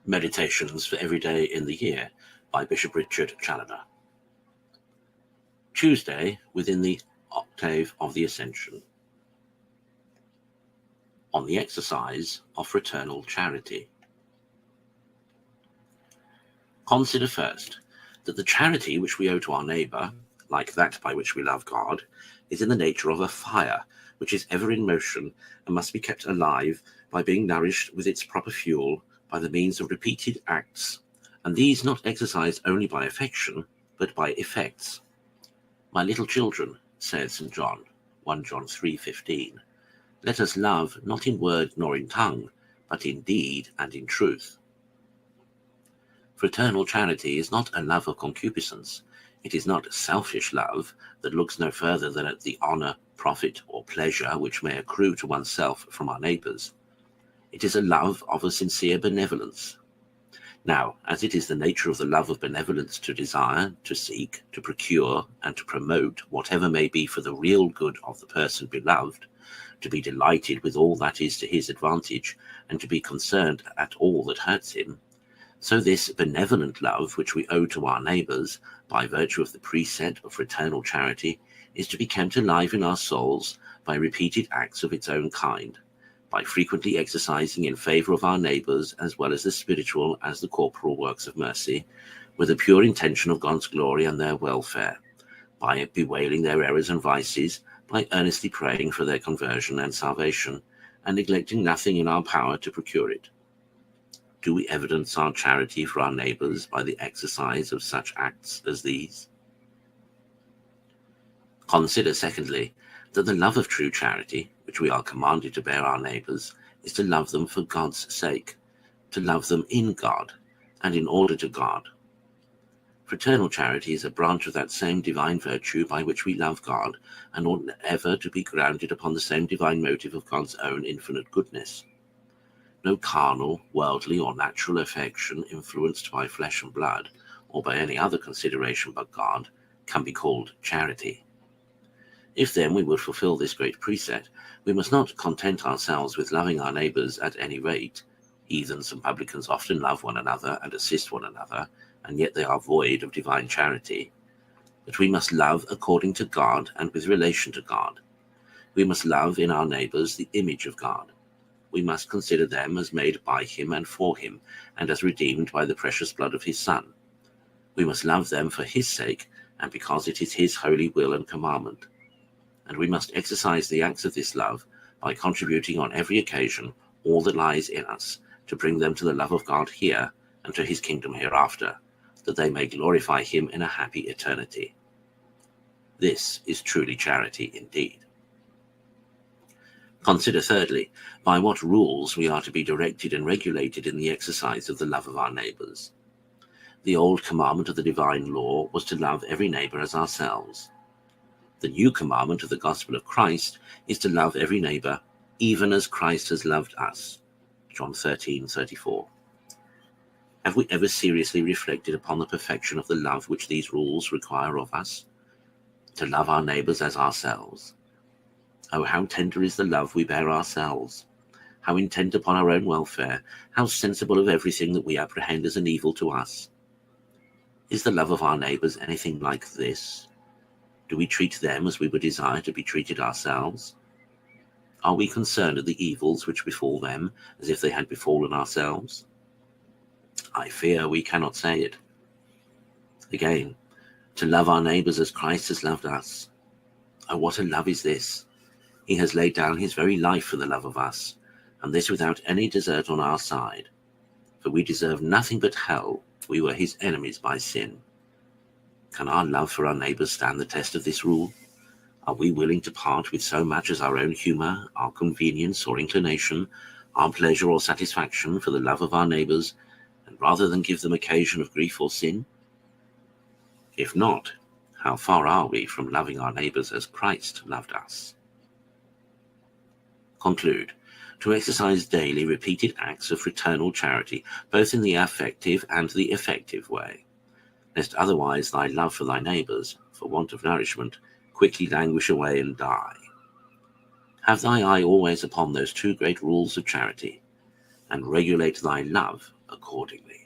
Meditations for Every Day in the Year by Bishop Richard Challoner. Tuesday within the octave of the Ascension. On the exercise of fraternal charity. Consider first that the charity which we owe to our neighbour, like that by which we love God, is in the nature of a fire which is ever in motion and must be kept alive by being nourished with its proper fuel by the means of repeated acts, and these not exercised only by affection, but by effects. My little children, says St. John, 1 John 3:15, let us love not in word nor in tongue, but in deed and in truth. Fraternal charity is not a love of concupiscence. It is not selfish love that looks no further than at the honour, profit, or pleasure which may accrue to oneself from our neighbours. It is a love of a sincere benevolence. Now, as it is the nature of the love of benevolence to desire, to seek, to procure, and to promote whatever may be for the real good of the person beloved, to be delighted with all that is to his advantage, and to be concerned at all that hurts him, so this benevolent love which we owe to our neighbours, by virtue of the precept of fraternal charity, is to be kept alive in our souls by repeated acts of its own kind, by frequently exercising in favour of our neighbours as well as the spiritual as the corporal works of mercy, with a pure intention of God's glory and their welfare, by bewailing their errors and vices, by earnestly praying for their conversion and salvation, and neglecting nothing in our power to procure it. Do we evidence our charity for our neighbours by the exercise of such acts as these? Consider, secondly, that the love of true charity, which we are commanded to bear our neighbours, is to love them for God's sake, to love them in God, and in order to God. Fraternal charity is a branch of that same divine virtue by which we love God, and ought ever to be grounded upon the same divine motive of God's own infinite goodness. No carnal, worldly, or natural affection influenced by flesh and blood, or by any other consideration but God, can be called charity. If then we would fulfill this great precept, we must not content ourselves with loving our neighbours at any rate. Heathens and publicans often love one another and assist one another, and yet they are void of divine charity. But we must love according to God and with relation to God. We must love in our neighbours the image of God. We must consider them as made by him and for him, and as redeemed by the precious blood of his Son. We must love them for his sake, and because it is his holy will and commandment. And we must exercise the acts of this love by contributing on every occasion all that lies in us to bring them to the love of God here and to his kingdom hereafter, that they may glorify him in a happy eternity. This is truly charity indeed. Consider thirdly, by what rules we are to be directed and regulated in the exercise of the love of our neighbours. The old commandment of the divine law was to love every neighbour as ourselves. The new commandment of the gospel of Christ is to love every neighbour, even as Christ has loved us. John 13:34. Have we ever seriously reflected upon the perfection of the love which these rules require of us? To love our neighbours as ourselves. Oh, how tender is the love we bear ourselves! How intent upon our own welfare! How sensible of everything that we apprehend as an evil to us! Is the love of our neighbours anything like this? Do we treat them as we would desire to be treated ourselves? Are we concerned at the evils which befall them as if they had befallen ourselves? I fear we cannot say it. Again, to love our neighbours as Christ has loved us. Oh, what a love is this! He has laid down his very life for the love of us, and this without any desert on our side. For we deserve nothing but hell. We were his enemies by sin. Can our love for our neighbours stand the test of this rule? Are we willing to part with so much as our own humour, our convenience or inclination, our pleasure or satisfaction for the love of our neighbours, and rather than give them occasion of grief or sin? If not, how far are we from loving our neighbours as Christ loved us? Conclude. to exercise daily repeated acts of fraternal charity, both in the affective and the effective way, lest otherwise thy love for thy neighbours, for want of nourishment, quickly languish away and die. Have thy eye always upon those two great rules of charity, and regulate thy love accordingly.